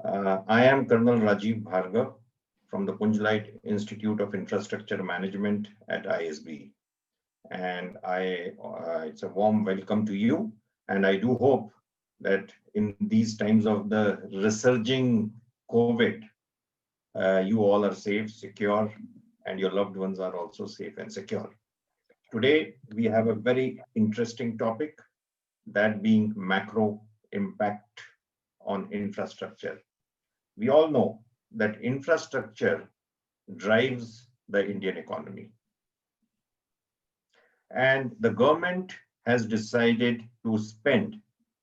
I am Colonel Rajiv Bhargav from the Punjlite Institute of Infrastructure Management at ISB. And it's a warm welcome to you. And I do hope that in these times of the resurging COVID, you all are safe, secure, and your loved ones are also safe and secure. Today, we have a very interesting topic, that being macro impact on infrastructure. We all know that infrastructure drives the Indian economy. And the government has decided to spend,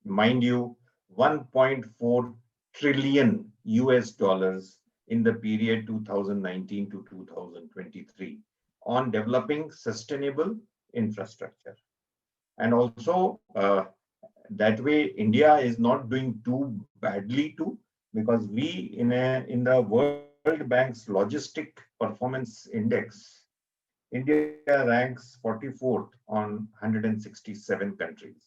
mind you, 1.4 trillion US dollars in the period 2019 to 2023 on developing sustainable infrastructure. And also, that way, India is not doing too badly too, because we in the World Bank's Logistic Performance Index, India ranks 44th on 167 countries.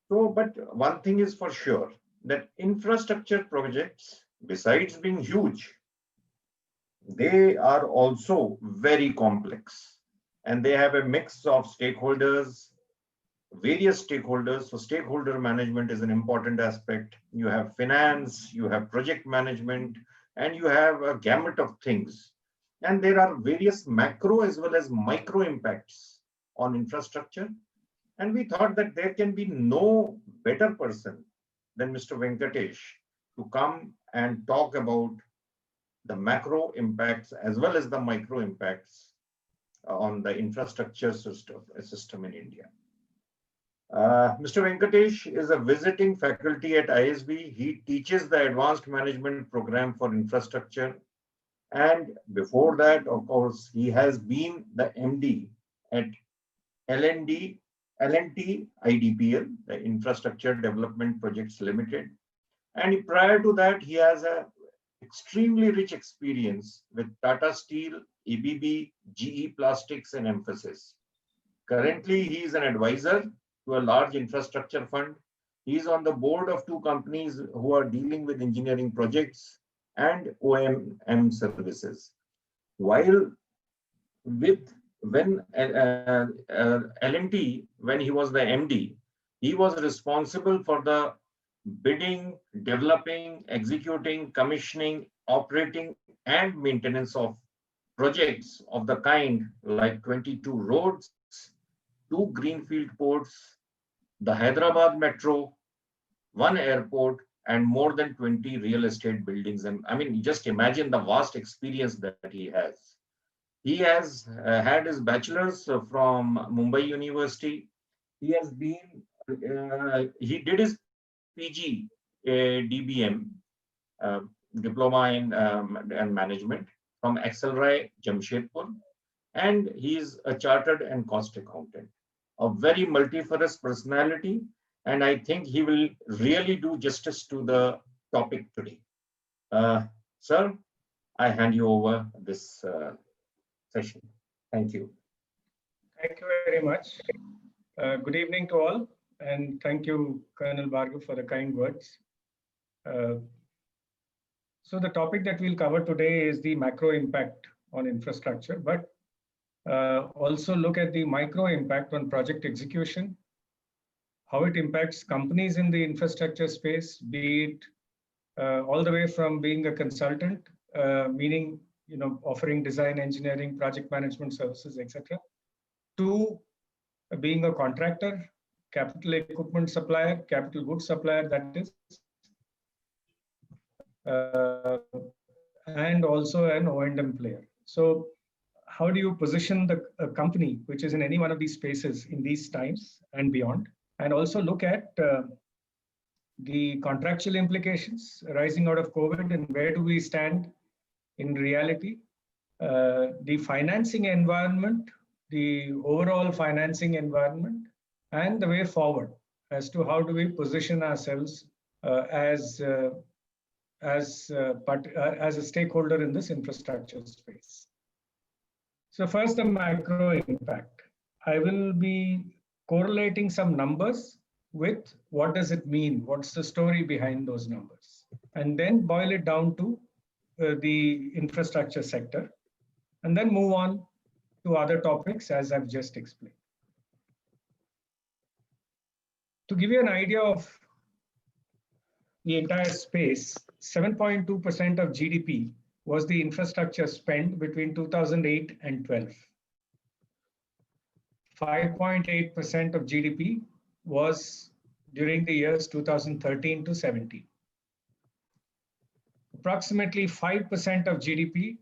So, but one thing is for sure, that infrastructure projects, besides being huge, they are also very complex, and they have a mix of stakeholders, various stakeholders. So stakeholder management is an important aspect. You have finance, you have project management, and you have a gamut of things. And there are various macro as well as micro impacts on infrastructure. And we thought that there can be no better person than Mr. Venkatesh to come and talk about the macro impacts as well as the micro impacts on the infrastructure system in India. Mr. Venkatesh is a visiting faculty at ISB. He teaches the Advanced Management Program for Infrastructure. And before that, of course, he has been the MD at L&T IDPL, the Infrastructure Development Projects Limited. And prior to that, he has a extremely rich experience with Tata Steel, ABB, GE Plastics, and Emphasis. Currently, he is an advisor to a large infrastructure fund. He is on the board of two companies who are dealing with engineering projects and O&M services. While when L&T, when he was the MD, he was responsible for the bidding, developing, executing, commissioning, operating, and maintenance of projects of the kind like 22 roads, 2 greenfield ports, the Hyderabad Metro, 1 airport, and more than 20 real estate buildings. And I mean, just imagine the vast experience that he has. He has had his bachelor's from Mumbai University. He has been, he did his PG, DBM, Diploma in and Management from Accelrai, Jamshedpur. And he is a chartered and cost accountant, a very multifarious personality, and I think he will really do justice to the topic today. Sir, I hand you over this session. Thank you. Thank you very much. Good evening to all, and thank you, Colonel Bhargav, for the kind words. So the topic that we'll cover today is the macro impact on infrastructure, but also look at the micro impact on project execution, how it impacts companies in the infrastructure space, be it all the way from being a consultant, meaning offering design, engineering, project management services, etc., to being a contractor, capital equipment supplier, capital goods supplier, that is, and also an O&M player. So how do you position a company which is in any one of these spaces in these times and beyond? And also look at the contractual implications arising out of COVID and where do we stand in reality, the financing environment, the overall financing environment, and the way forward as to how do we position ourselves as a stakeholder in this infrastructure space. So first, the macro impact. I will be correlating some numbers with what does it mean? What's the story behind those numbers? and then boil it down to the infrastructure sector, and then move on to other topics as I've just explained. To give you an idea of the entire space, 7.2% of GDP was the infrastructure spend between 2008 and 12. 5.8% of GDP was during the years 2013 to 17. Approximately 5% of GDP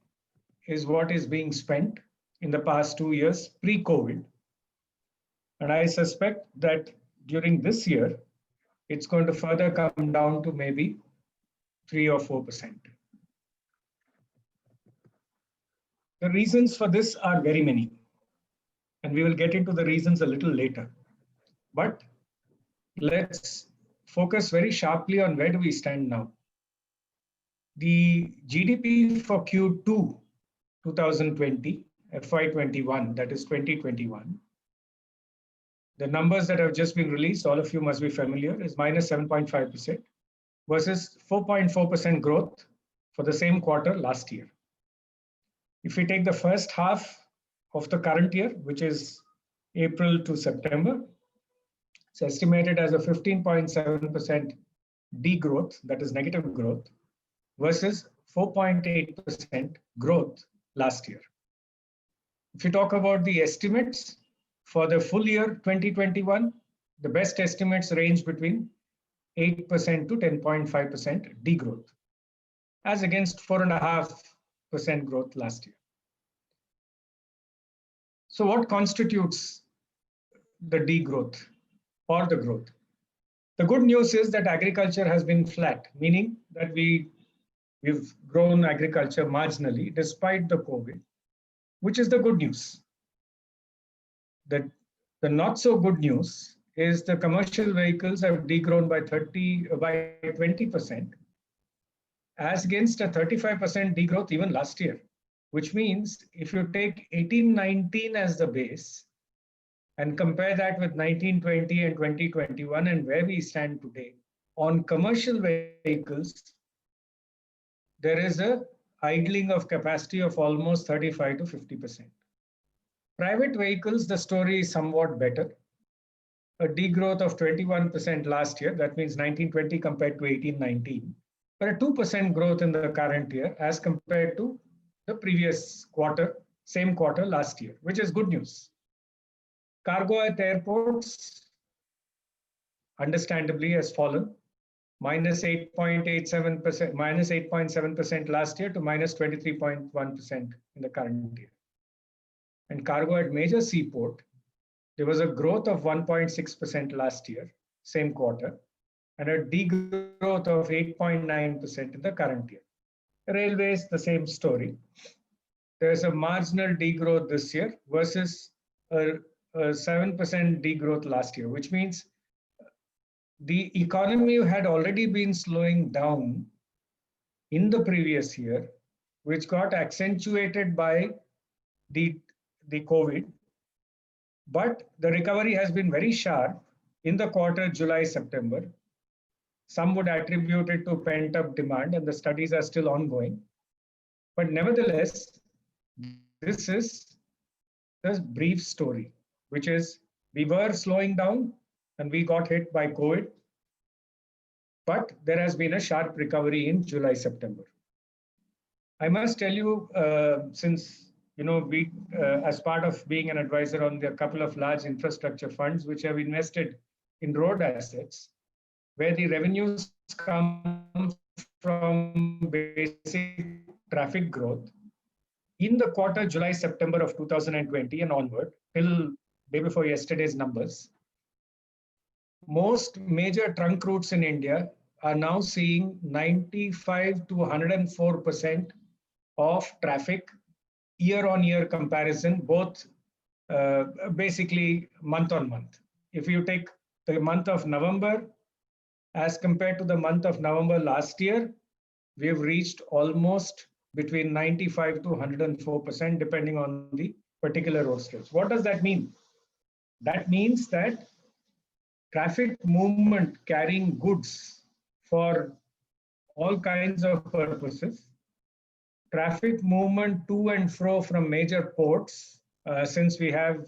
is what is being spent in the past 2 years pre-COVID. And I suspect that during this year, it's going to further come down to maybe 3 or 4%. The reasons for this are very many, and we will get into the reasons a little later. But let's focus very sharply on where do we stand now. The GDP for Q2 2020, FY21, that is 2021, the numbers that have just been released, all of you must be familiar, is minus 7.5% versus 4.4% growth for the same quarter last year. If we take the first half of the current year, which is April to September, it's estimated as a 15.7% degrowth, that is negative growth, versus 4.8% growth last year. If you talk about the estimates for the full year 2021, the best estimates range between 8% to 10.5% degrowth, as against 4.5% growth last year. So what constitutes the degrowth or the growth? The good news is that agriculture has been flat, meaning that we've grown agriculture marginally despite the COVID, which is the good news. The not so good news is the commercial vehicles have degrown by 20%, as against a 35% degrowth even last year, which means if you take 18-19 as the base and compare that with 19-20 and 2021 and where we stand today, on commercial vehicles, there is a idling of capacity of almost 35 to 50%. Private vehicles, the story is somewhat better. A degrowth of 21% last year, that means 19-20 compared to 18-19, but a 2% growth in the current year as compared to the previous quarter, same quarter last year, which is good news. Cargo at airports, understandably, has fallen, minus 8.87%, minus 8.7% last year to minus 23.1% in the current year. And cargo at major seaport, there was a growth of 1.6% last year, same quarter, and a degrowth of 8.9% in the current year. Railways, the same story. There's a marginal degrowth this year versus a 7% degrowth last year, which means the economy had already been slowing down in the previous year, which got accentuated by the COVID. But the recovery has been very sharp in the quarter July-September. Some would attribute it to pent-up demand, and the studies are still ongoing. But nevertheless, this is the brief story, which is we were slowing down and we got hit by COVID, but there has been a sharp recovery in July-September. I must tell you, since we, as part of being an advisor on the couple of large infrastructure funds which have invested in road assets, where the revenues come from basic traffic growth, in the quarter July-September of 2020 and onward, till day before yesterday's numbers, most major trunk routes in India are now seeing 95 to 104% of traffic year-on-year comparison, both basically month on month. If you take the month of November as compared to the month of November last year, we have reached almost between 95 to 104%, depending on the particular road stretch. What does that mean? That means that traffic movement carrying goods for all kinds of purposes. Traffic movement to and fro from major ports, since we have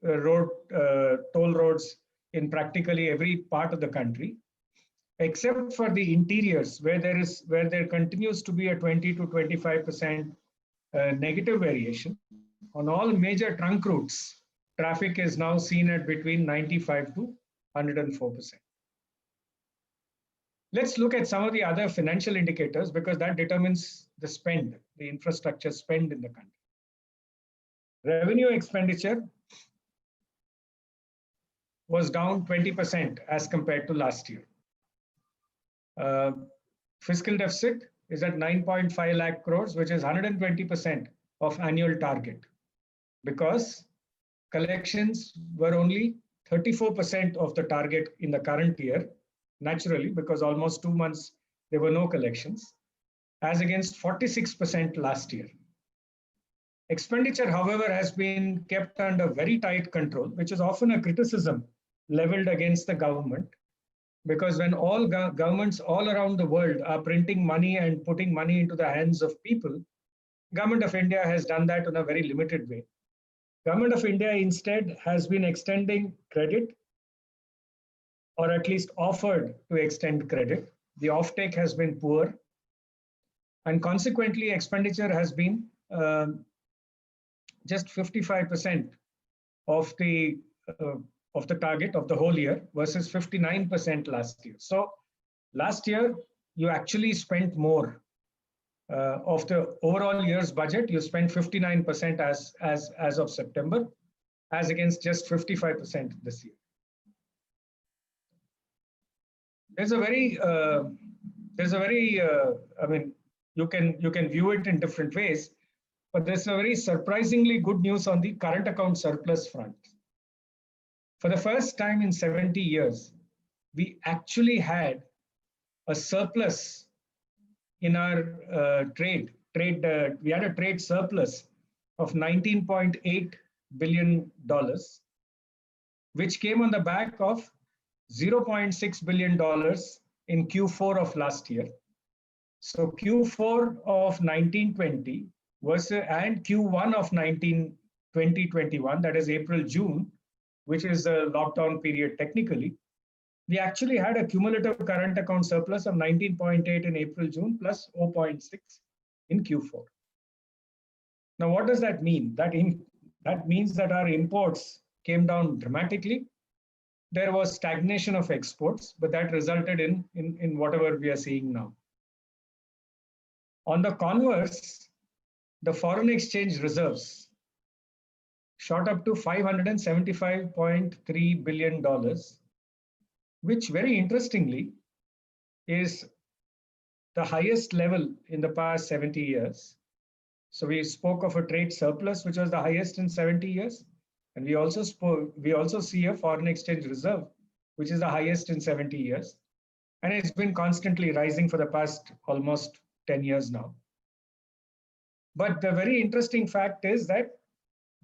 toll roads in practically every part of the country, except for the interiors where there continues to be a 20 to 25% negative variation. On all major trunk routes, traffic is now seen at between 95 to 104%. Let's look at some of the other financial indicators because that determines the spend, the infrastructure spend in the country. Revenue expenditure was down 20% as compared to last year. Fiscal deficit is at 9.5 lakh crores, which is 120% of annual target, because collections were only 34% of the target in the current year, naturally, because almost 2 months there were no collections, as against 46% last year. Expenditure, however, has been kept under very tight control, which is often a criticism leveled against the government, because when all governments all around the world are printing money and putting money into the hands of people, Government of India has done that in a very limited way. Government of India instead has been extending credit, or at least offered to extend credit. The offtake has been poor, and consequently expenditure has been just 55% of the target of the whole year versus 59% last year. So last year you actually spent more of the overall year's budget. You spent 59% as of September, as against just 55% this year. There's a very, I mean, you can view it in different ways, but there's a very surprisingly good news on the current account surplus front. For the first time in 70 years, we actually had a surplus in our trade. We had a trade surplus of $19.8 billion, which came on the back of $0.6 billion in Q4 of last year. So Q4 of 1920 and Q1 of 2021, that is April-June, which is a lockdown period technically, we actually had a cumulative current account surplus of 19.8 in April-June plus 0.6 in Q4. Now, what does that mean? That means that our imports came down dramatically. There was stagnation of exports, but that resulted in whatever we are seeing now. On the converse, the foreign exchange reserves shot up to $575.3 billion, which very interestingly is the highest level in the past 70 years. So we spoke of a trade surplus, which was the highest in 70 years. And we also see a foreign exchange reserve, which is the highest in 70 years. And it's been constantly rising for the past almost 10 years now. But the very interesting fact is that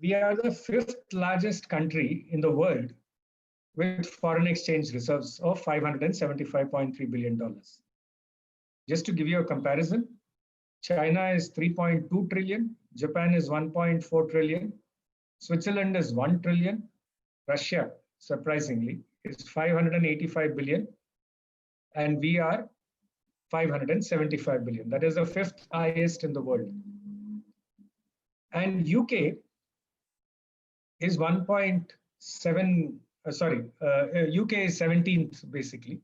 we are the 5th largest country in the world with foreign exchange reserves of $575.3 billion. Just to give you a comparison, China is 3.2 trillion, Japan is 1.4 trillion, Switzerland is 1 trillion, Russia, surprisingly, is 585 billion, and we are 575 billion. That is the 5th highest in the world. And UK is 1.7, UK is 17th basically.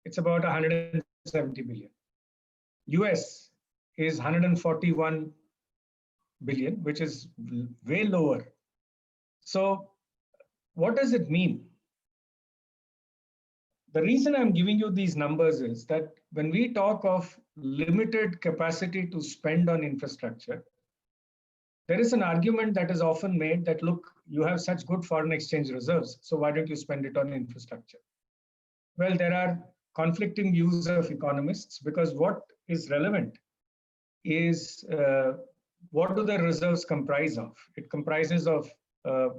It's about 170 billion. US is 141 billion, which is way lower. So what does it mean? The reason I'm giving you these numbers is that when we talk of limited capacity to spend on infrastructure, there is an argument that is often made that, look, you have such good foreign exchange reserves, so why don't you spend it on infrastructure? Well, there are conflicting views of economists, because what is relevant is what do the reserves comprise of? It comprises of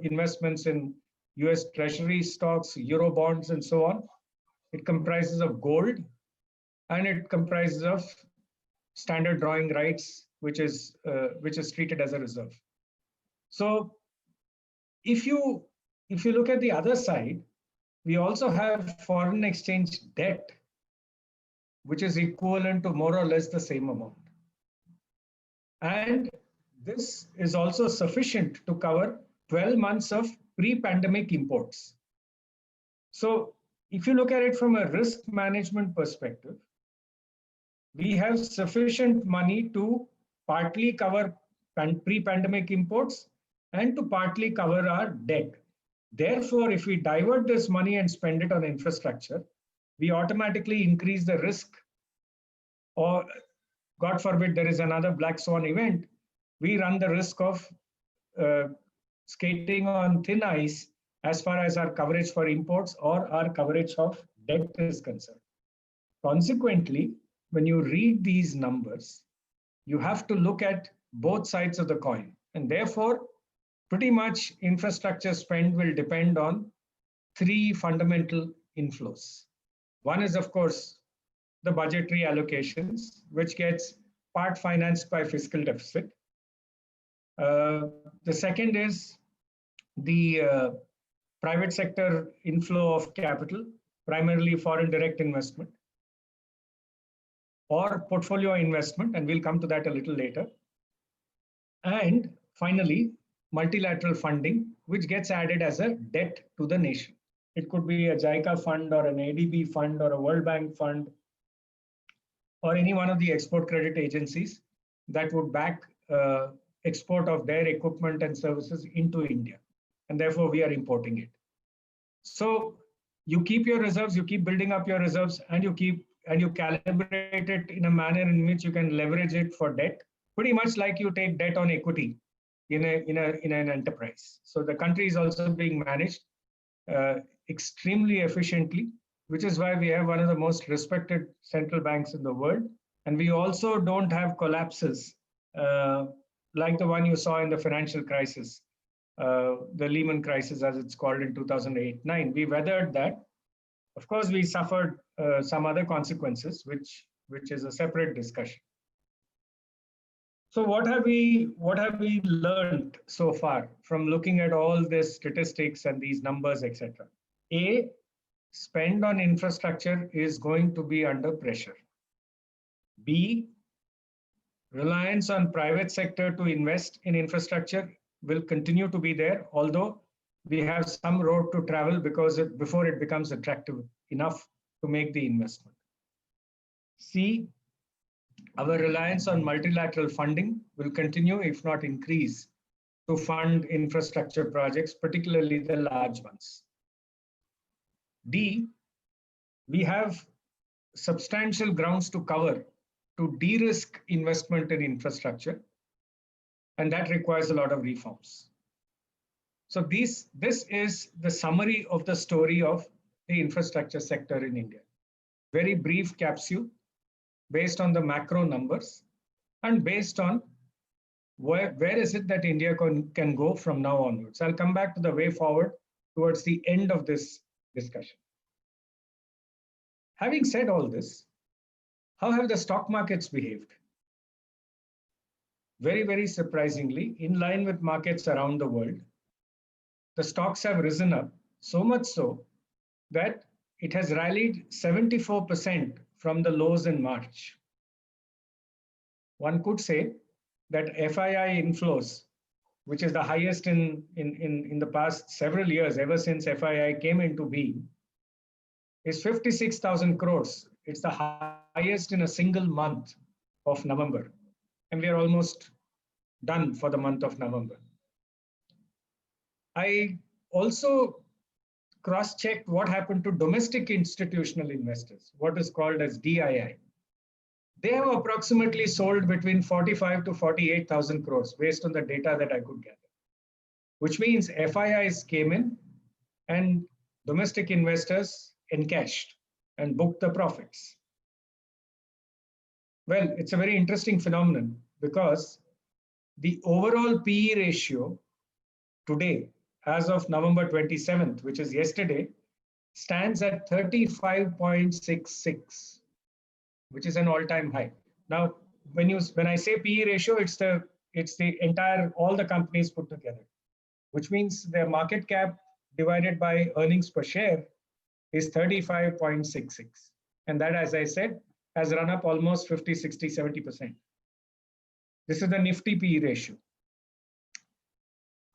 investments in US Treasury stocks, Euro bonds, and so on. It comprises of gold, and it comprises of standard drawing rights, which is treated as a reserve. So if you look at the other side, we also have foreign exchange debt, which is equivalent to more or less the same amount. And this is also sufficient to cover 12 months of pre-pandemic imports. So if you look at it from a risk management perspective, we have sufficient money to partly cover pre-pandemic imports and to partly cover our debt. Therefore, if we divert this money and spend it on infrastructure, we automatically increase the risk, or God forbid there is another black swan event, we run the risk of skating on thin ice as far as our coverage for imports or our coverage of debt is concerned. Consequently, when you read these numbers, you have to look at both sides of the coin. And therefore, pretty much infrastructure spend will depend on three fundamental inflows. One is, of course, the budgetary allocations, which gets part financed by fiscal deficit. The second is the private sector inflow of capital, primarily foreign direct investment or portfolio investment, and we'll come to that a little later. And finally, multilateral funding, which gets added as a debt to the nation. It could be a JICA fund or an ADB fund or a World Bank fund or any one of the export credit agencies that would back export of their equipment and services into India. And therefore, we are importing it. So you keep your reserves, you keep building up your reserves, and you calibrate it in a manner in which you can leverage it for debt, pretty much like you take debt on equity in an enterprise. So the country is also being managed extremely efficiently, which is why we have one of the most respected central banks in the world. And we also don't have collapses like the one you saw in the financial crisis, the Lehman crisis, as it's called, in 2008-9. We weathered that. Of course, we suffered some other consequences, which is a separate discussion. So what have we learned so far from looking at all this statistics and these numbers, etc.? A, spend on infrastructure is going to be under pressure. B, reliance on private sector to invest in infrastructure will continue to be there, although we have some road to travel before it becomes attractive enough to make the investment. C, our reliance on multilateral funding will continue, if not increase, to fund infrastructure projects, particularly the large ones. D, we have substantial grounds to cover to de-risk investment in infrastructure, and that requires a lot of reforms. So this is the summary of the story of the infrastructure sector in India. Very brief capsule based on the macro numbers and based on where is it that India can go from now onwards. I'll come back to the way forward towards the end of this discussion. Having said all this, how have the stock markets behaved? Very, very surprisingly, in line with markets around the world, the stocks have risen up, so much so that it has rallied 74% from the lows in March. One could say that FII inflows, which is the highest in the past several years, ever since FII came into being, is 56,000 crores. It's the highest in a single month of November. And we are almost done for the month of November. I also cross-checked what happened to domestic institutional investors, what is called as DII. They have approximately sold between 45 to 48,000 crores based on the data that I could gather, which means FIIs came in and domestic investors encashed and booked the profits. Well, it's a very interesting phenomenon because the overall PE ratio today, as of November 27th, which is yesterday, stands at 35.66. which is an all-time high. Now, when I say PE ratio, it's the entire, all the companies put together, which means their market cap divided by earnings per share is 35.66. And that, as I said, has run up almost 50, 60, 70%. This is the Nifty PE ratio.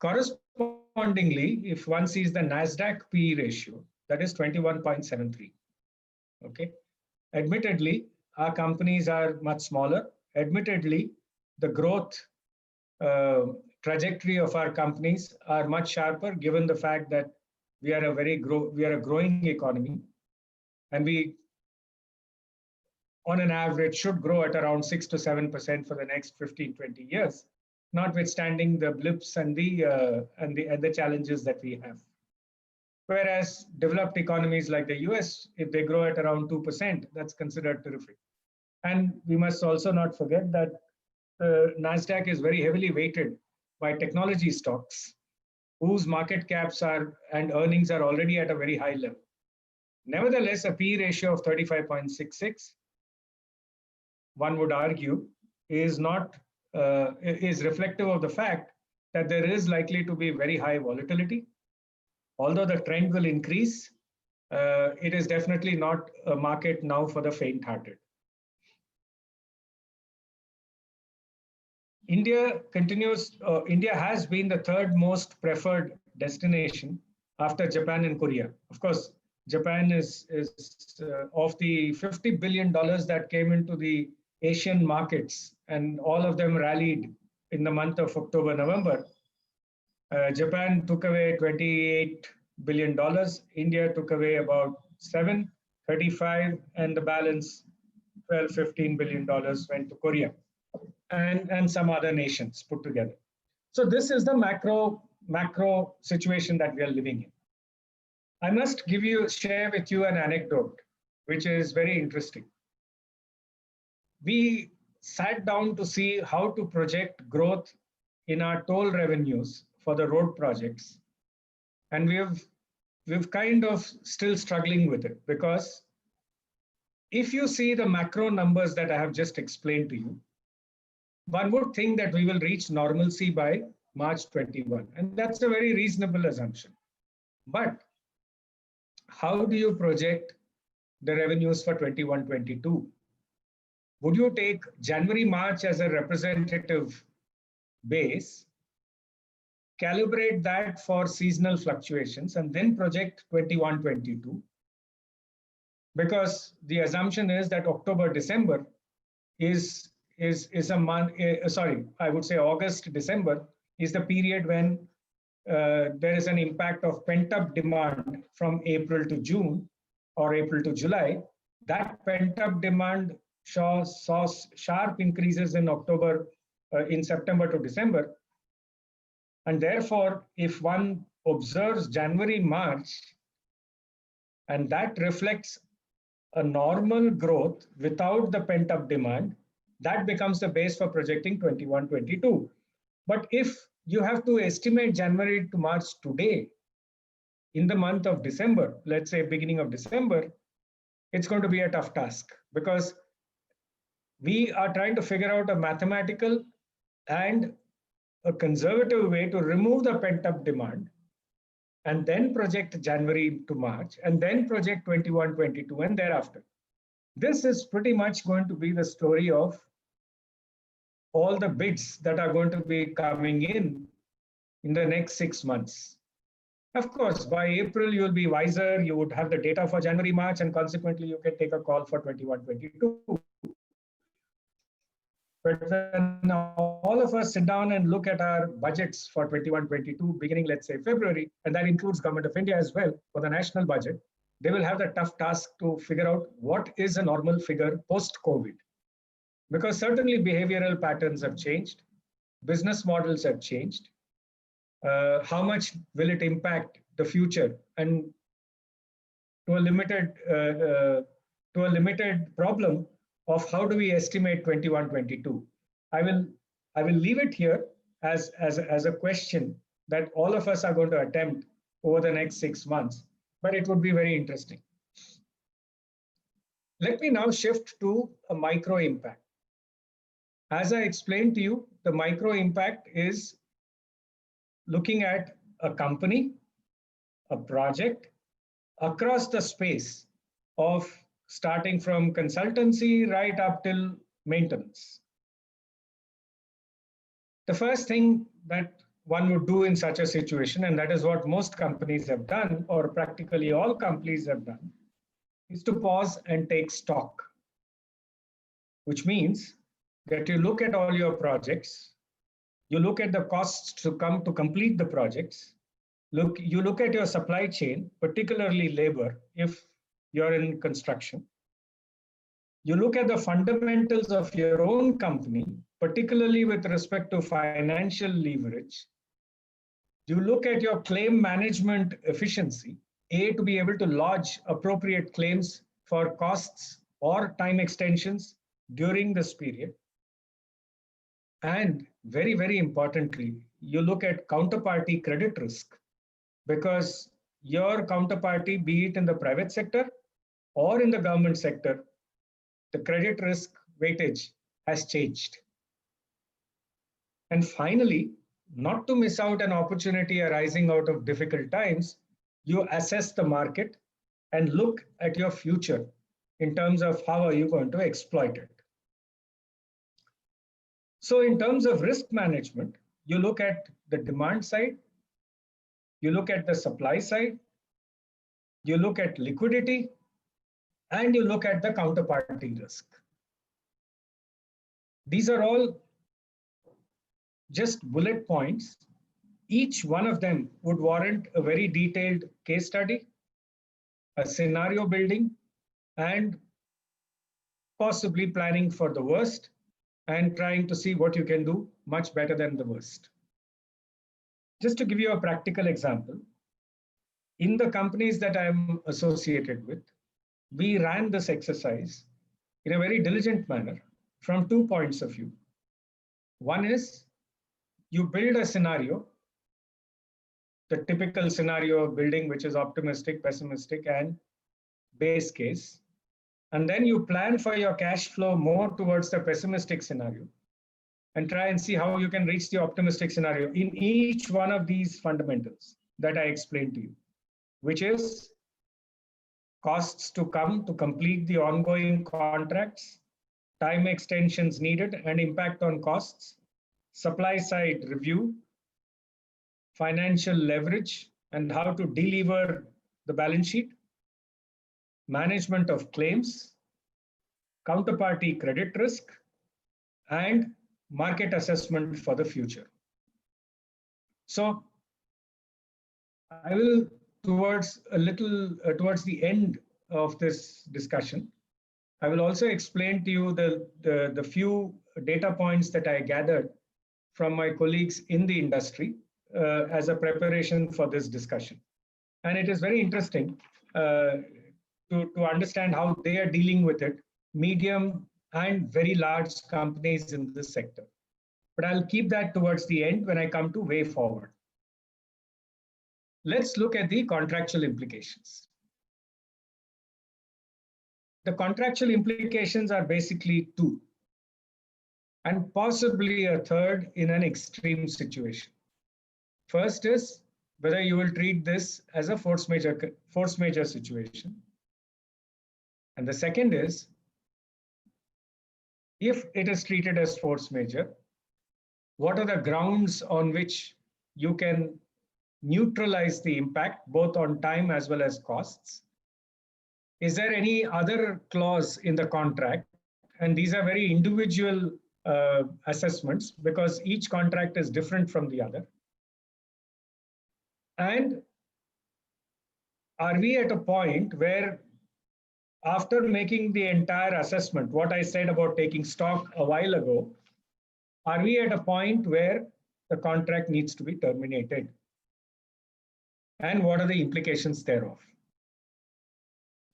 Correspondingly, if one sees the NASDAQ PE ratio, that is 21.73. Okay. Admittedly, our companies are much smaller. Admittedly, the growth trajectory of our companies are much sharper, given the fact that we are a growing economy, and we, on an average, should grow at around 6 to 7% for the next 15, 20 years, notwithstanding the blips and the challenges that we have. Whereas developed economies like the US, if they grow at around 2%, that's considered terrific. And we must also not forget that NASDAQ is very heavily weighted by technology stocks, whose market caps and earnings are already at a very high level. Nevertheless, a PE ratio of 35.66, one would argue, is reflective of the fact that there is likely to be very high volatility. Although the trend will increase, it is definitely not a market now for the faint-hearted. India has been the third most preferred destination after Japan and Korea. Of course, Japan is of the $50 billion that came into the Asian markets, and all of them rallied in the month of October, November. Japan took away $28 billion. India took away about 35, and the balance, $12-15 billion, went to Korea and some other nations put together. So this is the macro situation that we are living in. I must share with you an anecdote, which is very interesting. We sat down to see how to project growth in our toll revenues for the road projects. And we've kind of still struggling with it, because if you see the macro numbers that I have just explained to you, one would think that we will reach normalcy by March 21. And that's a very reasonable assumption. But how do you project the revenues for 21-22? Would you take January, March as a representative base, calibrate that for seasonal fluctuations, and then project 21-22? Because the assumption is that October, December is a month, I would say August, December is the period when there is an impact of pent-up demand from April to June or April to July. That pent-up demand saw sharp increases in September to December. And therefore, if one observes January, March, and that reflects a normal growth without the pent-up demand, that becomes the base for projecting 21-22. But if you have to estimate January to March today, in the month of December, let's say beginning of December, it's going to be a tough task, because we are trying to figure out a mathematical and a conservative way to remove the pent-up demand, and then project January to March, and then project 21-22, and thereafter. This is pretty much going to be the story of all the bids that are going to be coming in the next 6 months. Of course, by April, you'll be wiser. You would have the data for January, March, and consequently, you can take a call for 21-22. But when all of us sit down and look at our budgets for 21-22, beginning, let's say, February, and that includes Government of India as well for the national budget, they will have the tough task to figure out what is a normal figure post-COVID. Because certainly behavioral patterns have changed, business models have changed. How much will it impact the future? And to a limited problem of how do we estimate 21-22? I will leave it here as a question that all of us are going to attempt over the next 6 months, but it would be very interesting. Let me now shift to a micro impact. As I explained to you, the micro impact is looking at a company, a project across the space of starting from consultancy right up till maintenance. The first thing that one would do in such a situation, and that is what most companies have done, or practically all companies have done, is to pause and take stock, which means that you look at all your projects, you look at the costs to come to complete the projects, you look at your supply chain, particularly labor, if you're in construction. You look at the fundamentals of your own company, particularly with respect to financial leverage. You look at your claim management efficiency, to be able to lodge appropriate claims for costs or time extensions during this period. And very, very importantly, you look at counterparty credit risk, because your counterparty, be it in the private sector or in the government sector, the credit risk weightage has changed. And finally, not to miss out an opportunity arising out of difficult times, you assess the market and look at your future in terms of how are you going to exploit it. So in terms of risk management, you look at the demand side, you look at the supply side, you look at liquidity, and you look at the counterparty risk. These are all just bullet points. Each one of them would warrant a very detailed case study, a scenario building, and possibly planning for the worst and trying to see what you can do much better than the worst. Just to give you a practical example, in the companies that I'm associated with, we ran this exercise in a very diligent manner from 2 points of view. One is you build a scenario, the typical scenario of building, which is optimistic, pessimistic, and base case. And then you plan for your cash flow more towards the pessimistic scenario and try and see how you can reach the optimistic scenario in each one of these fundamentals that I explained to you, which is costs to come to complete the ongoing contracts, time extensions needed and impact on costs, supply side review, financial leverage and how to delever the balance sheet, management of claims, counterparty credit risk, and market assessment for the future. So I will, towards the end of this discussion, I will also explain to you the few data points that I gathered from my colleagues in the industry as a preparation for this discussion. And it is very interesting to understand how they are dealing with it, medium and very large companies in this sector. But I'll keep that towards the end when I come to way forward. Let's look at the contractual implications. The contractual implications are basically two, and possibly a third in an extreme situation. First is whether you will treat this as a force majeure situation. And the second is, if it is treated as force majeure, what are the grounds on which you can neutralize the impact, both on time as well as costs? Is there any other clause in the contract? And these are very individual assessments because each contract is different from the other. And are we at a point where, after making the entire assessment, what I said about taking stock a while ago, are we at a point where the contract needs to be terminated? And what are the implications thereof?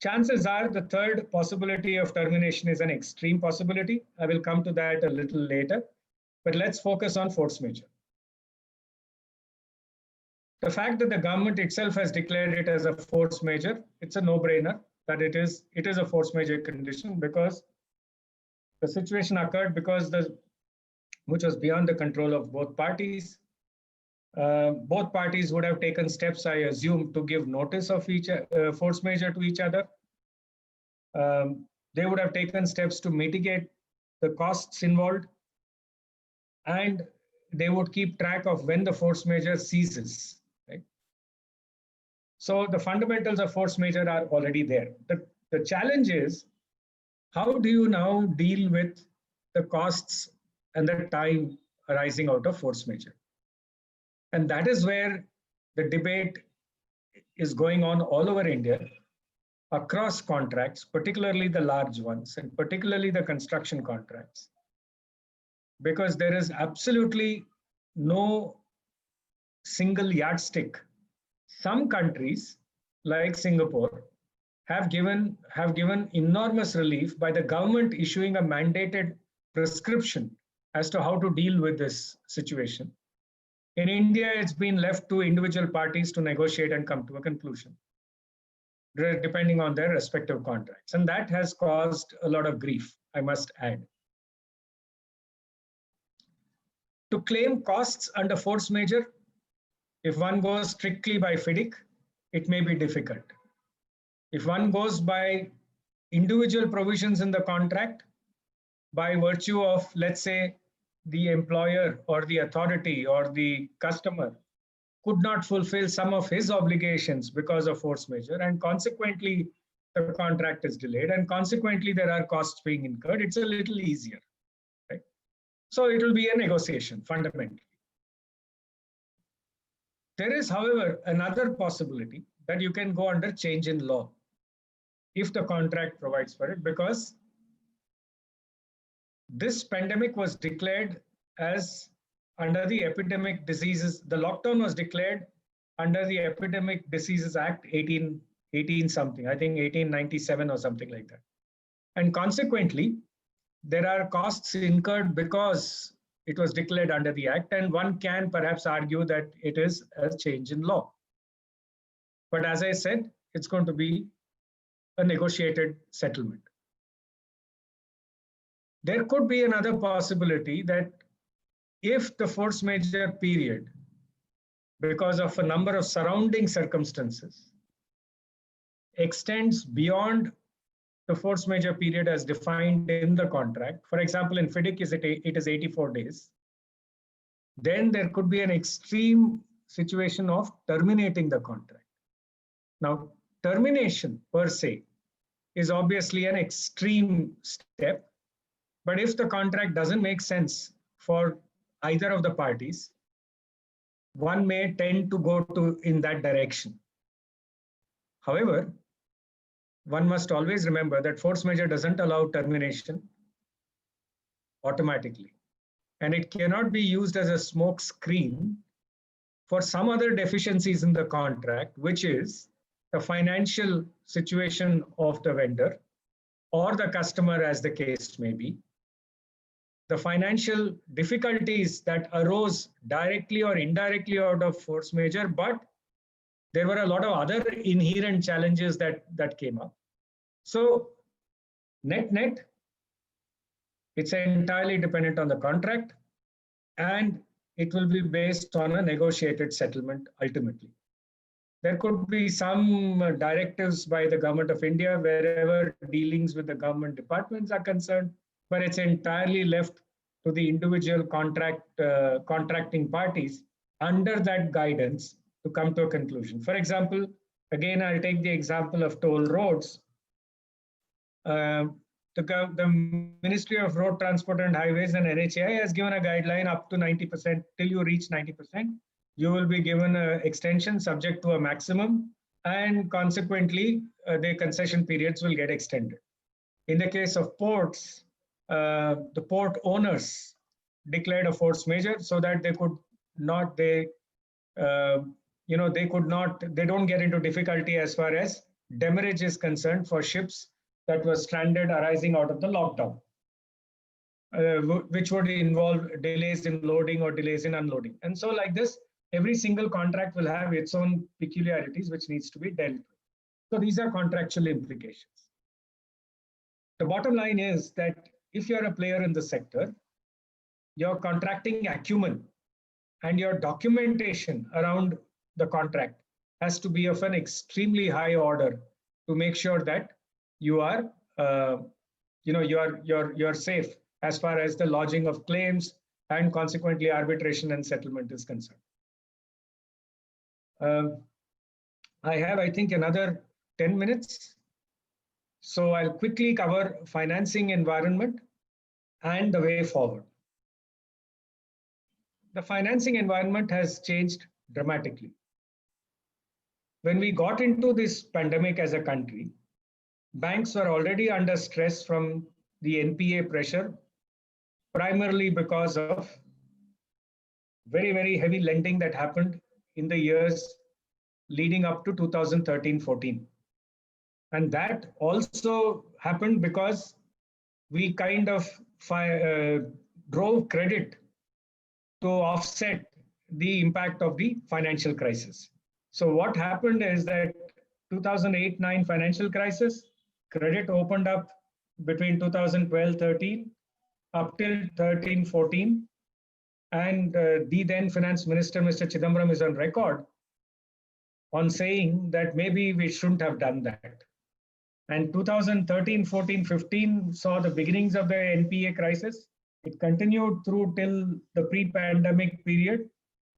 Chances are the third possibility of termination is an extreme possibility. I will come to that a little later, but let's focus on force majeure. The fact that the government itself has declared it as a force majeure, it's a no-brainer. that it is a force majeure condition, because the situation occurred which was beyond the control of both parties. Both parties would have taken steps, I assume, to give notice of each force majeure to each other. They would have taken steps to mitigate the costs involved, and they would keep track of when the force majeure ceases. Right? So the fundamentals of force majeure are already there. The challenge is, how do you now deal with the costs and the time arising out of force majeure? And that is where the debate is going on all over India, across contracts, particularly the large ones, and particularly the construction contracts. Because there is absolutely no single yardstick. Some countries, like Singapore, have given enormous relief by the government issuing a mandated prescription as to how to deal with this situation. In India, it's been left to individual parties to negotiate and come to a conclusion, depending on their respective contracts. And that has caused a lot of grief, I must add. To claim costs under force majeure, if one goes strictly by FIDIC, it may be difficult. If one goes by individual provisions in the contract, by virtue of, let's say, the employer or the authority or the customer could not fulfill some of his obligations because of force majeure, and consequently the contract is delayed, and consequently there are costs being incurred, it's a little easier. Right? So it will be a negotiation fundamentally. There is, however, another possibility that you can go under change in law if the contract provides for it, because this pandemic was declared as under the Epidemic Diseases, the lockdown was declared under the Epidemic Diseases Act 18 something, I think 1897 or something like that. And consequently, there are costs incurred because it was declared under the Act, and one can perhaps argue that it is a change in law. But as I said, it's going to be a negotiated settlement. There could be another possibility that if the force majeure period, because of a number of surrounding circumstances, extends beyond the force majeure period as defined in the contract, for example, in FIDIC it is 84 days, then there could be an extreme situation of terminating the contract. Now, termination per se is obviously an extreme step, but if the contract doesn't make sense for either of the parties, one may tend to go in that direction. However, one must always remember that force majeure doesn't allow termination automatically, and it cannot be used as a smoke screen for some other deficiencies in the contract, which is the financial situation of the vendor or the customer, as the case may be, the financial difficulties that arose directly or indirectly out of force majeure, but there were a lot of other inherent challenges that came up. So net, it's entirely dependent on the contract, and it will be based on a negotiated settlement ultimately. There could be some directives by the Government of India wherever dealings with the government departments are concerned, but it's entirely left to the individual contracting parties under that guidance to come to a conclusion. For example, again, I'll take the example of toll roads. The Ministry of Road Transport and Highways and NHAI has given a guideline up to 90%. Till you reach 90%, you will be given an extension subject to a maximum, and consequently, the concession periods will get extended. In the case of ports, the port owners declared a force majeure so that they could not, they don't get into difficulty as far as demurrage is concerned for ships that were stranded arising out of the lockdown, which would involve delays in loading or delays in unloading. And so like this, every single contract will have its own peculiarities which needs to be dealt with. So these are contractual implications. The bottom line is that if you're a player in the sector, your contracting acumen and your documentation around the contract has to be of an extremely high order to make sure that you are, you're safe as far as the lodging of claims and consequently arbitration and settlement is concerned. I have, I think, another 10 minutes. So I'll quickly cover financing environment and the way forward. The financing environment has changed dramatically. When we got into this pandemic as a country, banks were already under stress from the NPA pressure, primarily because of very, very heavy lending that happened in the years leading up to 2013-14. And that also happened because we kind of drove credit to offset the impact of the financial crisis. So what happened is that 2008-9 financial crisis, credit opened up between 2012-13 up till 13-14. And the then finance minister, Mr. Chidambaram, is on record on saying that maybe we shouldn't have done that. And 2013, 14, 15 saw the beginnings of the NPA crisis. It continued through till the pre-pandemic period.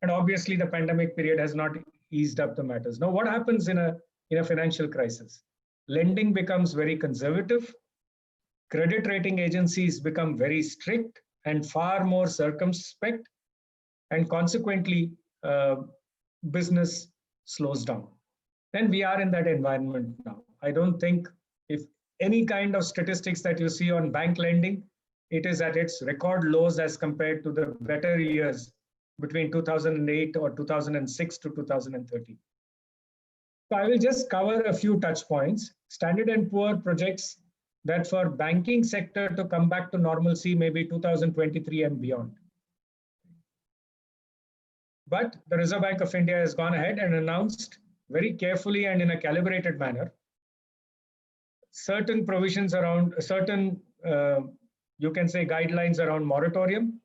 And obviously the pandemic period has not eased up the matters. Now, what happens in a financial crisis? Lending becomes very conservative. Credit rating agencies become very strict and far more circumspect. And consequently, business slows down. And we are in that environment now. I don't think if any kind of statistics that you see on bank lending, it is at its record lows as compared to the better years between 2008 or 2006 to 2013. So I will just cover a few touch points. Standard & Poor projects that for banking sector to come back to normalcy maybe 2023 and beyond. But the Reserve Bank of India has gone ahead and announced very carefully and in a calibrated manner certain provisions around certain, you can say, guidelines around moratorium,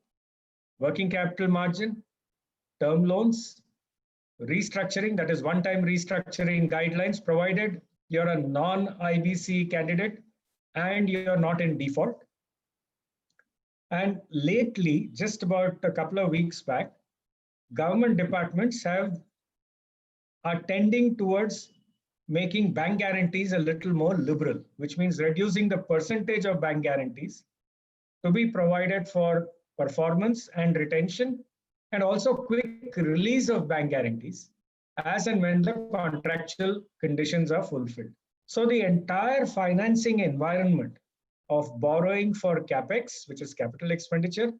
working capital margin, term loans, restructuring, that is one-time restructuring guidelines, provided you're a non-IBC candidate and you're not in default. And lately, just about a couple of weeks back, government departments are tending towards making bank guarantees a little more liberal, which means reducing the percentage of bank guarantees to be provided for performance and retention, and also quick release of bank guarantees as and when the contractual conditions are fulfilled. So the entire financing environment of borrowing for CapEx, which is capital expenditure,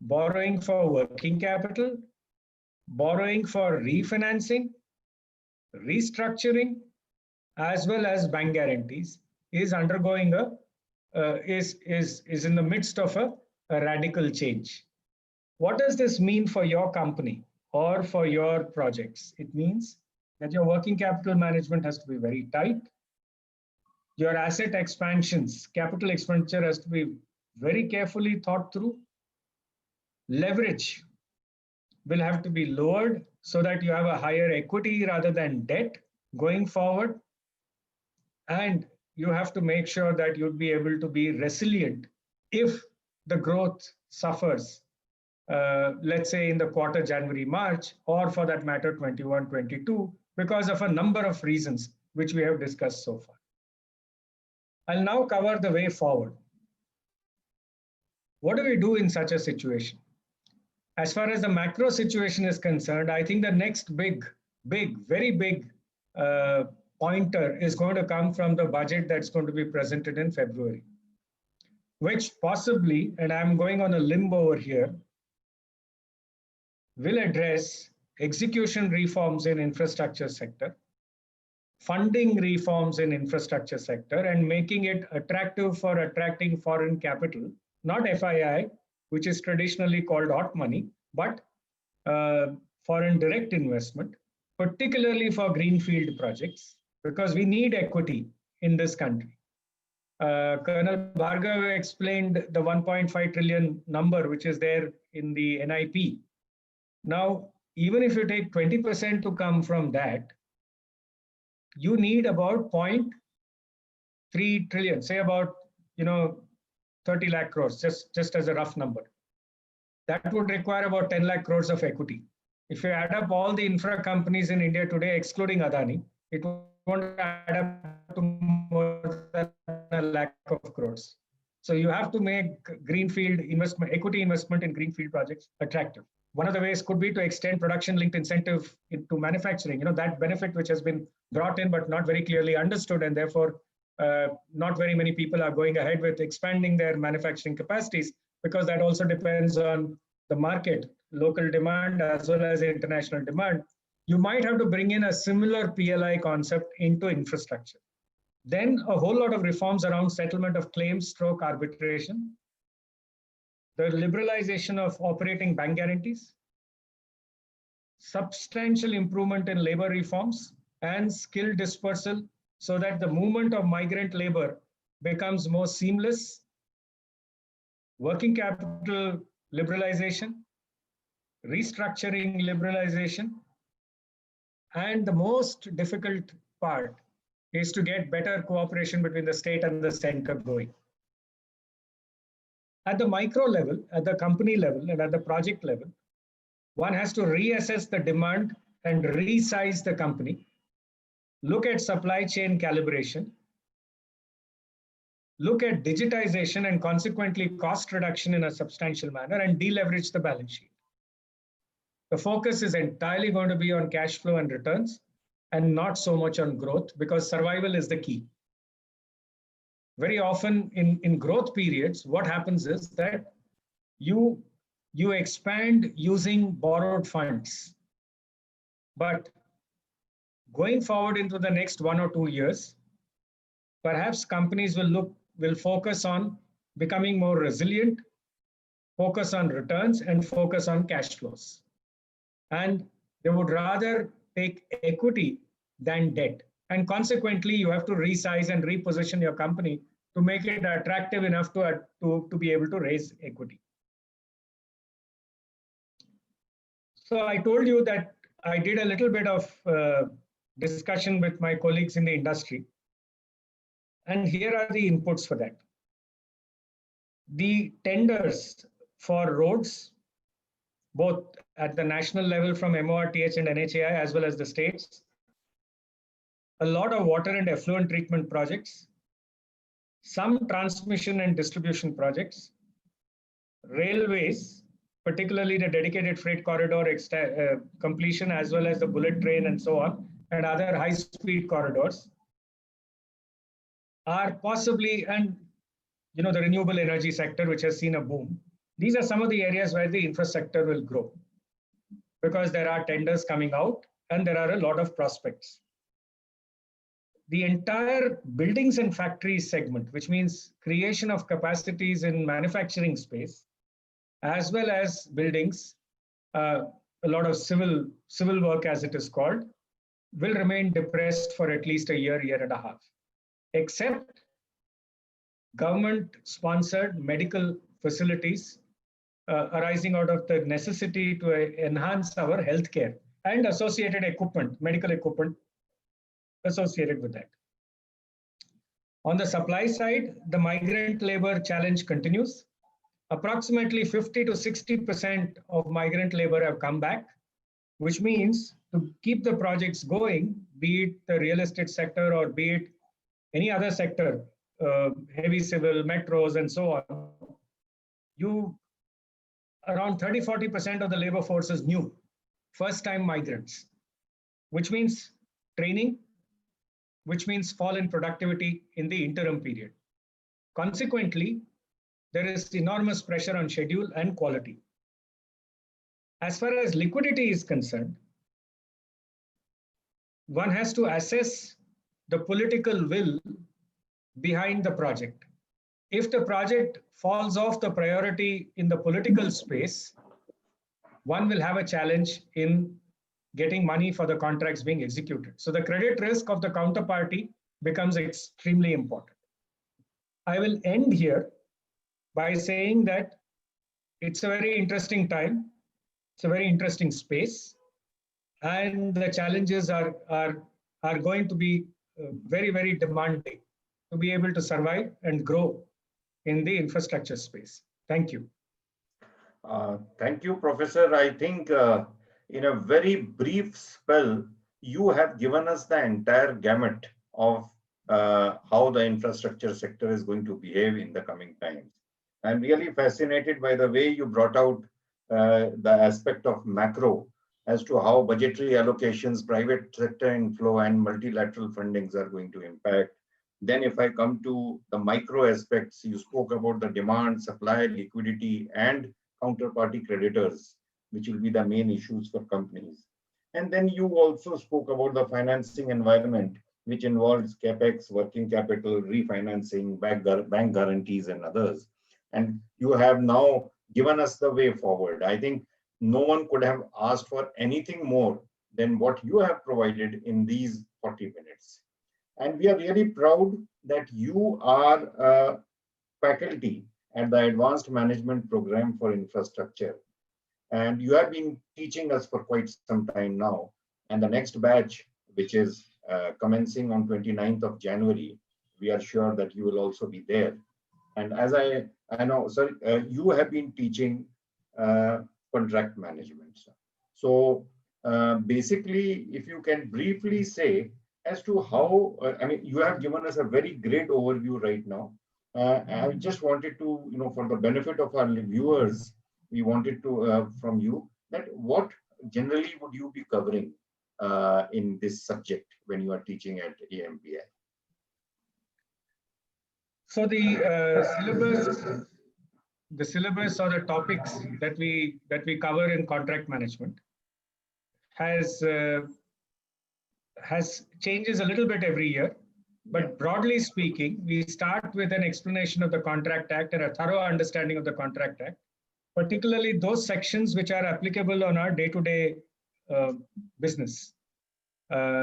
borrowing for working capital, borrowing for refinancing, restructuring, as well as bank guarantees, is undergoing is in the midst of a radical change. What does this mean for your company or for your projects? It means that your working capital management has to be very tight. Your asset expansions, capital expenditure has to be very carefully thought through. Leverage will have to be lowered so that you have a higher equity rather than debt going forward. And you have to make sure that you'll be able to be resilient if the growth suffers, let's say in the quarter January, March, or for that matter, 21, 22, because of a number of reasons which we have discussed so far. I'll now cover the way forward. What do we do in such a situation? As far as the macro situation is concerned, I think the next very big pointer is going to come from the budget that's going to be presented in February, which possibly, and I'm going on a limb over here, will address execution reforms in infrastructure sector, funding reforms in infrastructure sector, and making it attractive for attracting foreign capital, not FII, which is traditionally called hot money, but foreign direct investment, particularly for greenfield projects, because we need equity in this country. Colonel Bhargav explained the 1.5 trillion number, which is there in the NIP. Now, even if you take 20% to come from that, you need about 0.3 trillion, say about 30 lakh crores, just as a rough number. That would require about 10 lakh crores of equity. If you add up all the infra companies in India today, excluding Adani, it won't add up to more than 1 lakh of crores. So you have to make greenfield investment, equity investment in greenfield projects attractive. One of the ways could be to extend production-linked incentive into manufacturing. That benefit which has been brought in but not very clearly understood, and therefore not very many people are going ahead with expanding their manufacturing capacities, because that also depends on the market, local demand as well as international demand. You might have to bring in a similar PLI concept into infrastructure. Then a whole lot of reforms around settlement of claims / arbitration, the liberalization of operating bank guarantees, substantial improvement in labor reforms and skill dispersal so that the movement of migrant labor becomes more seamless, working capital liberalization, restructuring liberalization, and the most difficult part is to get better cooperation between the state and the center going. At the micro level, at the company level, and at the project level, one has to reassess the demand and resize the company, look at supply chain calibration, look at digitization and consequently cost reduction in a substantial manner, and deleverage the balance sheet. The focus is entirely going to be on cash flow and returns and not so much on growth, because survival is the key. Very often in growth periods, what happens is that you expand using borrowed funds. But going forward into the next 1 or 2 years, perhaps companies will focus on becoming more resilient, focus on returns, and focus on cash flows. And they would rather take equity than debt. And consequently, you have to resize and reposition your company to make it attractive enough to be able to raise equity. So I told you that I did a little bit of discussion with my colleagues in the industry. And here are the inputs for that. The tenders for roads, both at the national level from MoRTH and NHAI as well as the states, a lot of water and effluent treatment projects, some transmission and distribution projects, railways, particularly the dedicated freight corridor completion, as well as the bullet train and so on, and other high-speed corridors, are possibly, and the renewable energy sector, which has seen a boom. These are some of the areas where the infrastructure will grow, because there are tenders coming out and there are a lot of prospects. The entire buildings and factories segment, which means creation of capacities in manufacturing space, as well as buildings, a lot of civil work as it is called, will remain depressed for at least a year and a half, except government-sponsored medical facilities arising out of the necessity to enhance our healthcare and associated equipment, medical equipment associated with that. On the supply side, the migrant labor challenge continues. Approximately 50 to 60% of migrant labor have come back, which means to keep the projects going, be it the real estate sector or be it any other sector, heavy civil, metros, and so on, around 30-40% of the labor force is new, first-time migrants, which means training, which means fall in productivity in the interim period. Consequently, there is enormous pressure on schedule and quality. As far as liquidity is concerned, one has to assess the political will behind the project. If the project falls off the priority in the political space, one will have a challenge in getting money for the contracts being executed. So the credit risk of the counterparty becomes extremely important. I will end here by saying that it's a very interesting time. It's a very interesting space. And the challenges are going to be very, very demanding to be able to survive and grow in the infrastructure space. Thank you. Thank you, Professor. I think in a very brief spell, you have given us the entire gamut of how the infrastructure sector is going to behave in the coming times. I'm really fascinated by the way you brought out the aspect of macro as to how budgetary allocations, private sector inflow, and multilateral fundings are going to impact. Then if I come to the micro aspects, you spoke about the demand, supply, liquidity, and counterparty creditors, which will be the main issues for companies. And then you also spoke about the financing environment, which involves capex, working capital, refinancing, bank guarantees, and others. And you have now given us the way forward. I think no one could have asked for anything more than what you have provided in these 40 minutes. And we are really proud that you are a faculty at the Advanced Management Program for Infrastructure. And you have been teaching us for quite some time now. And the next batch, which is commencing on 29th of January, we are sure that you will also be there. And as I know, sorry, you have been teaching contract management. So basically, if you can briefly say as to how, I mean, you have given us a very great overview right now. I just wanted to, for the benefit of our viewers, we wanted to, from you, that what generally would you be covering in this subject when you are teaching at AMPI? So the syllabus or the topics that we cover in contract management has changes a little bit every year. But broadly speaking, we start with an explanation of the Contract Act and a thorough understanding of the Contract Act, particularly those sections which are applicable on our day-to-day business.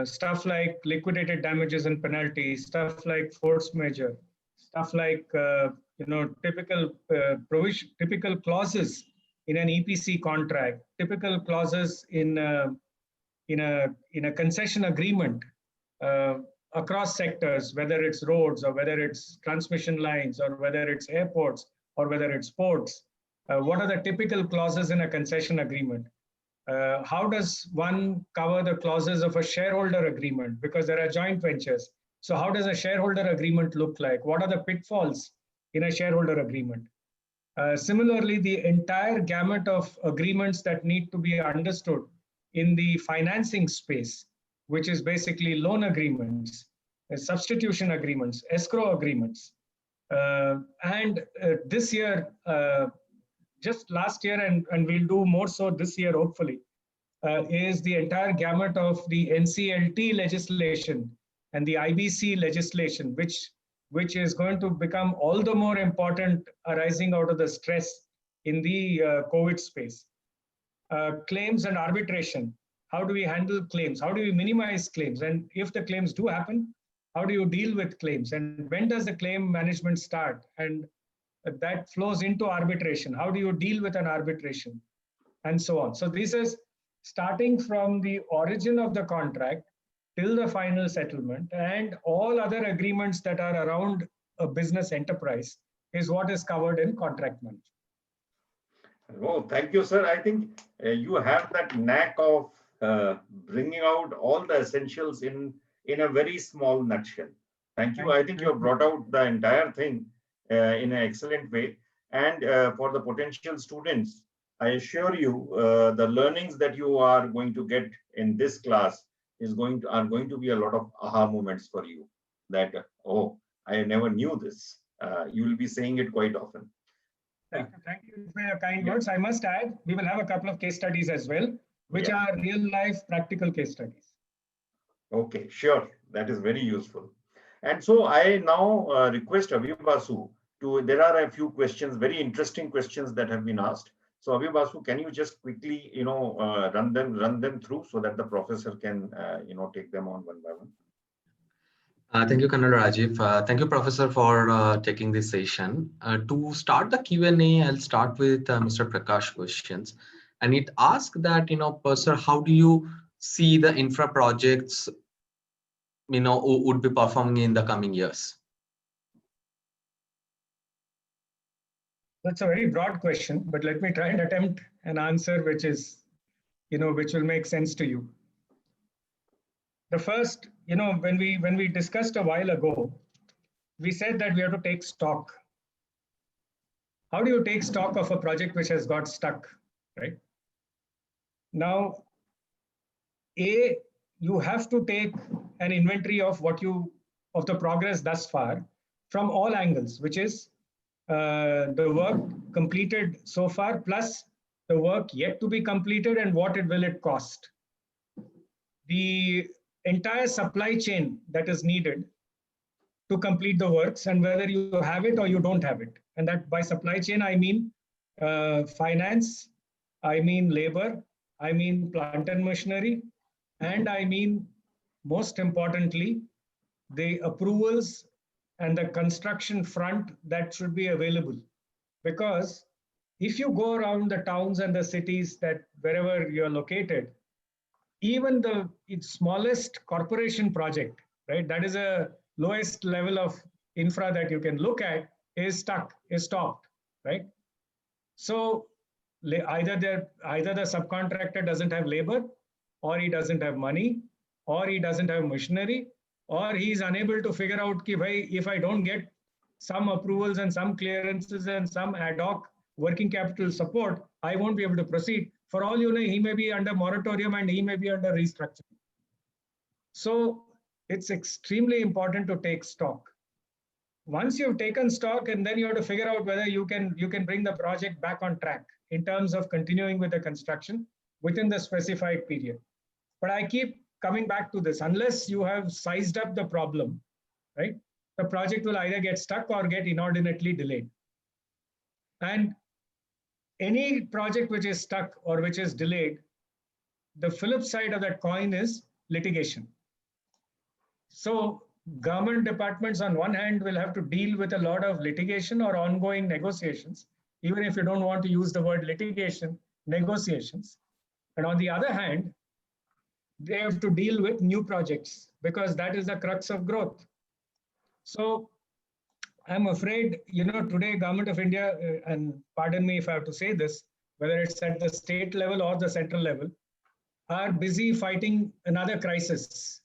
Stuff like liquidated damages and penalties, stuff like force majeure, stuff like typical clauses in an EPC contract, typical clauses in a concession agreement across sectors, whether it's roads or whether it's transmission lines or whether it's airports or whether it's ports. What are the typical clauses in a concession agreement? How does one cover the clauses of a shareholder agreement? Because there are joint ventures. So how does a shareholder agreement look like? What are the pitfalls in a shareholder agreement? Similarly, the entire gamut of agreements that need to be understood in the financing space, which is basically loan agreements, substitution agreements, escrow agreements. And this year, just last year, and we'll do more so this year, hopefully, is the entire gamut of the NCLT legislation and the IBC legislation, which is going to become all the more important arising out of the stress in the COVID space. Claims and arbitration. How do we handle claims? How do we minimize claims? And if the claims do happen, how do you deal with claims? And when does the claim management start? And that flows into arbitration. How do you deal with an arbitration? And so on. So this is starting from the origin of the contract till the final settlement, and all other agreements that are around a business enterprise is what is covered in contract management. Oh, thank you, sir. I think you have that knack of bringing out all the essentials in a very small nutshell. Thank you. I think you have brought out the entire thing in an excellent way. And for the potential students, I assure you the learnings that you are going to get in this class are going to be a lot of aha moments for you. That, oh, I never knew this. You will be saying it quite often. Thank you for your kind words. I must add, we will have a couple of case studies as well, which are real life practical case studies. Okay, sure. That is very useful. And so I now request Avibasu there are a few questions, very interesting questions that have been asked. So Abhi Basu, can you just quickly, run them through so that the professor can, take them on one by one? Thank you, Colonel Rajiv. Thank you, Professor, for taking this session. To start the Q&A, I'll start with Mr. Prakash questions. And it asks that, Professor, how do you see the infra projects, would be performing in the coming years? That's a very broad question, but let me try and attempt an answer which is, which will make sense to you. The first, when we discussed a while ago, we said that we have to take stock. How do you take stock of a project which has got stuck, right? Now, you have to take an inventory of of the progress thus far from all angles, which is the work completed so far, plus the work yet to be completed and what will it cost. The entire supply chain that is needed to complete the works, and whether you have it or you don't have it. And that by supply chain, I mean finance, I mean labor, I mean plant and machinery, and I mean, most importantly, the approvals and the construction front that should be available. Because if you go around the towns and the cities that wherever you're located, even the smallest corporation project, right, that is a lowest level of infra that you can look at, is stuck, is stopped, right? So either the subcontractor doesn't have labor, or he doesn't have money, or he doesn't have machinery, or he is unable to figure out ki, bhai, if I don't get some approvals and some clearances and some ad hoc working capital support, I won't be able to proceed. For all you know, he may be under moratorium and he may be under restructuring. So it's extremely important to take stock. Once you've taken stock, and then you have to figure out whether you can bring the project back on track in terms of continuing with the construction within the specified period. But I keep coming back to this, unless you have sized up the problem, right? The project will either get stuck or get inordinately delayed. And any project which is stuck or which is delayed, the flip side of that coin is litigation. So government departments on one hand will have to deal with a lot of litigation or ongoing negotiations, even if you don't want to use the word litigation, negotiations. And on the other hand, they have to deal with new projects, because that is the crux of growth. So I'm afraid, today Government of India, and pardon me if I have to say this, whether it's at the state level or the central level, are busy fighting another crisis.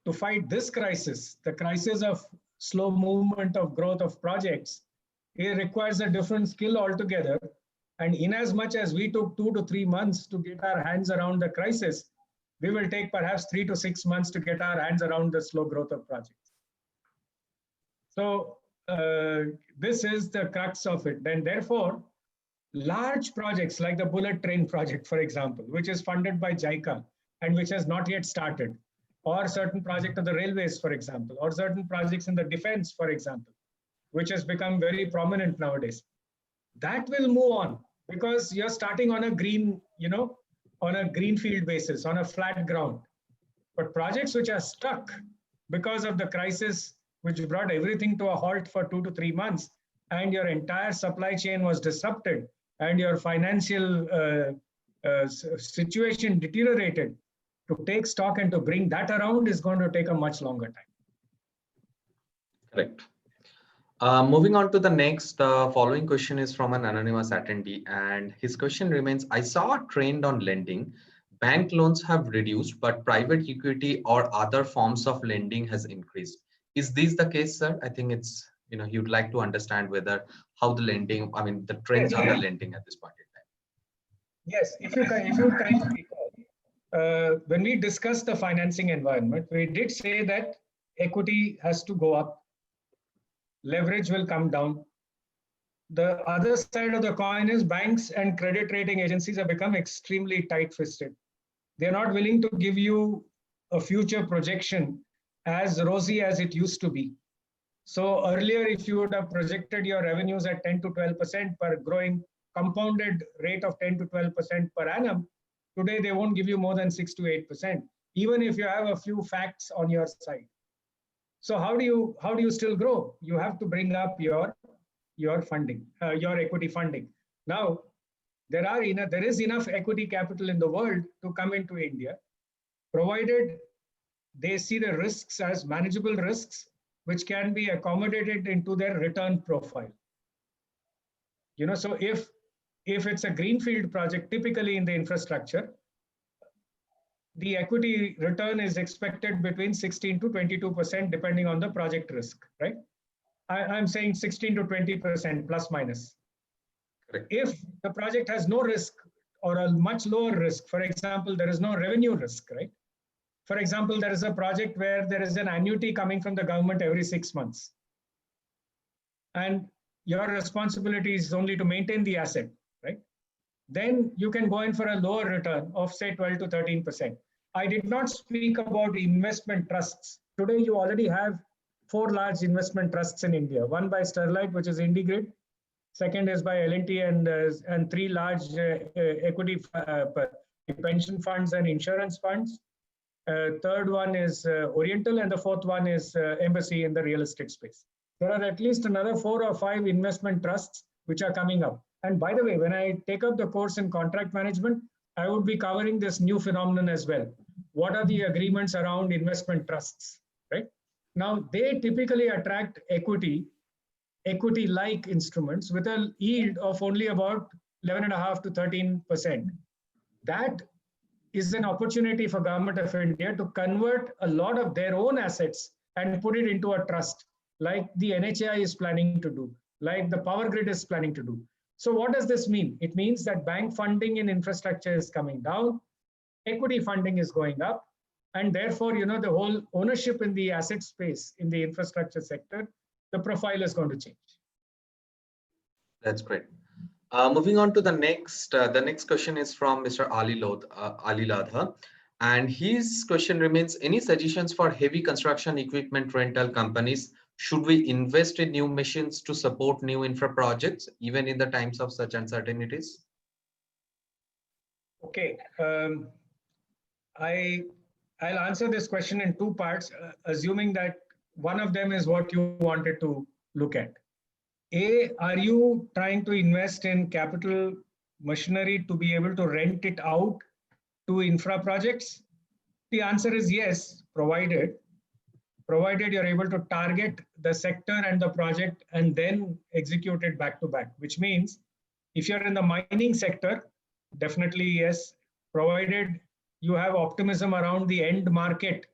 To fight this crisis, the crisis of slow movement of growth of projects, it requires a different skill altogether. And in as much as we took 2 to 3 months to get our hands around the crisis, we will take perhaps 3 to 6 months to get our hands around the slow growth of projects. So this is the crux of it. Then therefore, large projects like the bullet train project, for example, which is funded by JICA and which has not yet started, or certain project of the railways, for example, or certain projects in the defense, for example, which has become very prominent nowadays. That will move on because you're starting on a green, on a greenfield basis, on a flat ground. But projects which are stuck because of the crisis, which brought everything to a halt for 2 to 3 months, and your entire supply chain was disrupted, and your financial situation deteriorated, to take stock and to bring that around is going to take a much longer time. Correct. Moving on to the next, following question is from an anonymous attendee, and his question remains: I saw a trend on lending. Bank loans have reduced, but private equity or other forms of lending has increased. Is this the case, sir? I think it's, he would like to understand whether how the lending, the trends on the lending at this point in time. Yes, if you kindly recall, when we discussed the financing environment, we did say that equity has to go up, leverage will come down. The other side of the coin is banks and credit rating agencies have become extremely tight-fisted. They're not willing to give you a future projection as rosy as it used to be. So earlier, if you would have projected your revenues at 10 to 12% per growing compounded rate of 10 to 12% per annum, today they won't give you more than 6 to 8%, even if you have a few facts on your side. So how do you still grow? You have to bring up your funding, your equity funding. Now, there is enough equity capital in the world to come into India, provided they see the risks as manageable risks, which can be accommodated into their return profile. So if it's a greenfield project, typically in the infrastructure, the equity return is expected between 16 to 22%, depending on the project risk, right? I'm saying 16 to 20% plus minus. Correct. If the project has no risk or a much lower risk, for example, there is no revenue risk, right? For example, there is a project where there is an annuity coming from the government every 6 months. And your responsibility is only to maintain the asset, right? Then you can go in for a lower return of say 12 to 13%. I did not speak about investment trusts. Today, you already have 4 large investment trusts in India. One by Sterlite, which is IndiGrid. Second is by L&T and 3 large equity pension funds and insurance funds. Third one is Oriental, and the fourth one is Embassy in the real estate space. There are at least another 4 or 5 investment trusts which are coming up. And by the way, when I take up the course in contract management, I would be covering this new phenomenon as well. What are the agreements around investment trusts, right? Now, they typically attract equity-like instruments with a yield of only about 11.5 to 13%. That is an opportunity for Government of India to convert a lot of their own assets and put it into a trust, like the NHAI is planning to do, like the Power Grid is planning to do. So what does this mean? It means that bank funding in infrastructure is coming down, equity funding is going up, and therefore, the whole ownership in the asset space in the infrastructure sector, the profile is going to change. That's great. Moving on to the next question is from Mr. Ali Ladha, and his question remains: any suggestions for heavy construction equipment rental companies? Should we invest in new machines to support new infra projects, even in the times of such uncertainties? Okay, I'll answer this question in 2 parts, assuming that one of them is what you wanted to look at. A, are you trying to invest in capital machinery to be able to rent it out to infra projects? The answer is yes, provided you're able to target the sector and the project and then execute it back to back, which means if you're in the mining sector, definitely yes, provided you have optimism around the end market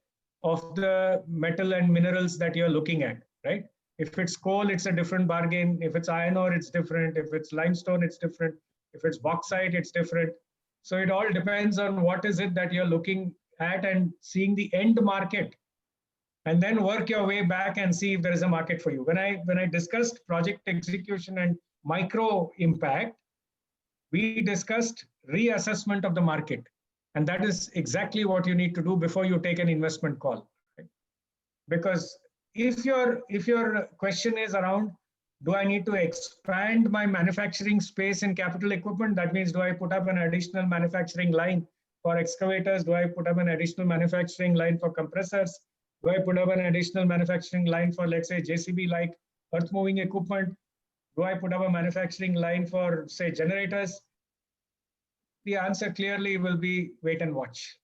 of the metal and minerals that you're looking at, right? If it's coal, it's a different bargain. If it's iron ore, it's different. If it's limestone, it's different. If it's bauxite, it's different. So it all depends on what is it that you're looking at and seeing the end market, and then work your way back and see if there is a market for you. When I discussed project execution and micro impact, we discussed reassessment of the market. And that is exactly what you need to do before you take an investment call. Right? Because if your question is around, do I need to expand my manufacturing space in capital equipment? That means, do I put up an additional manufacturing line for excavators? Do I put up an additional manufacturing line for compressors? Do I put up an additional manufacturing line for, let's say, JCB like earth moving equipment? Do I put up a manufacturing line for, say, generators? The answer clearly will be wait and watch.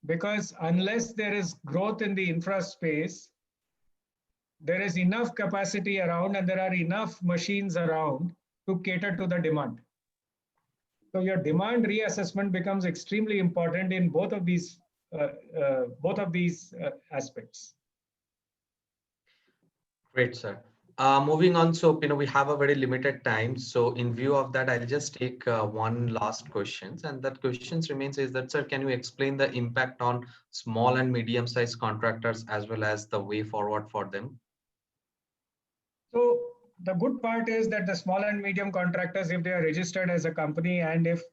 Because unless there is growth in the infra space, there is enough capacity around and there are enough machines around to cater to the demand. So your demand reassessment becomes extremely important in both of these aspects. Great, sir. Moving on, so we have a very limited time. So in view of that, I'll just take one last question, and that question remains is that, sir, can you explain the impact on small and medium-sized contractors as well as the way forward for them? So the good part is that the small and medium contractors, if they are registered as a company and if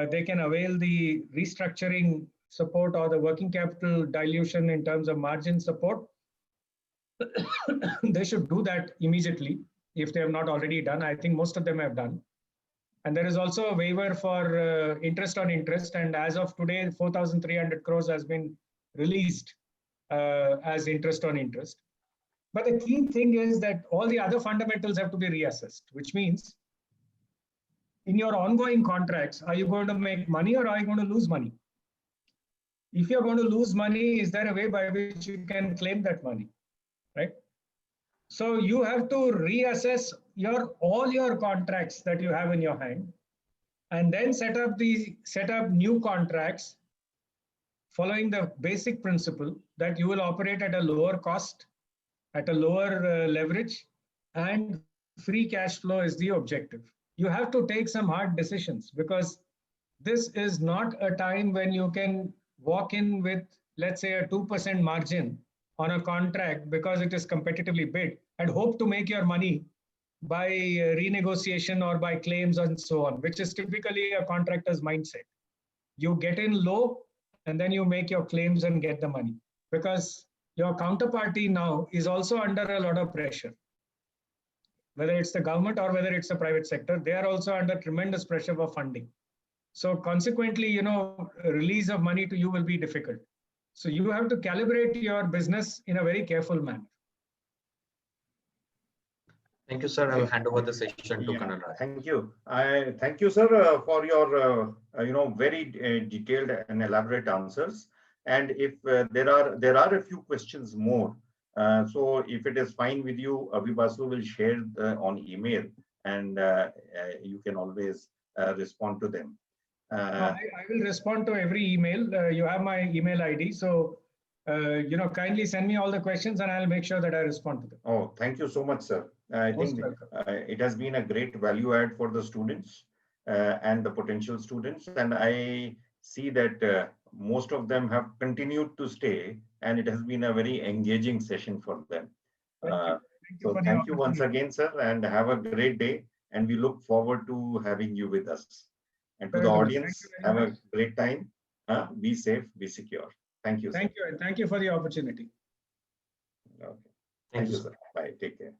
they can avail the restructuring support or the working capital dilution in terms of margin support, they should do that immediately. if they have not already done. I think most of them have done. And there is also a waiver for interest on interest. And as of today, 4,300 crores has been released as interest on interest. But the key thing is that all the other fundamentals have to be reassessed, which means in your ongoing contracts, are you going to make money or are you going to lose money? If you're going to lose money, is there a way by which you can claim that money, right? So you have to reassess all your contracts that you have in your hand, and then set up new contracts following the basic principle that you will operate at a lower cost, at a lower leverage, and free cash flow is the objective. You have to take some hard decisions, because this is not a time when you can walk in with, let's say, a 2% margin on a contract because it is competitively bid and hope to make your money by renegotiation or by claims and so on, which is typically a contractor's mindset. You get in low and then you make your claims and get the money, because your counterparty now is also under a lot of pressure. Whether it's the government or whether it's the private sector, they are also under tremendous pressure for funding. So consequently, release of money to you will be difficult. So you have to calibrate your business in a very careful manner. Thank you, sir. I will hand over the session to Kannan Raj. Thank you. Thank you, sir, for your very detailed and elaborate answers. And if there are a few questions more, so if it is fine with you, Abhibasu will share on email, and you can always respond to them. I will respond to every email. You have my email ID, so kindly send me all the questions, and I'll make sure that I respond to them. Oh, thank you so much, sir. I think it has been a great value add for the students and the potential students, and I see that most of them have continued to stay, and it has been a very engaging session for them. Thank you once again, sir, and have a great day. And we look forward to having you with us. And to the audience, have a great time. Be safe, be secure. Thank you, sir. Thank you, and thank you for the opportunity. Okay. Thank you, sir. Bye. Take care.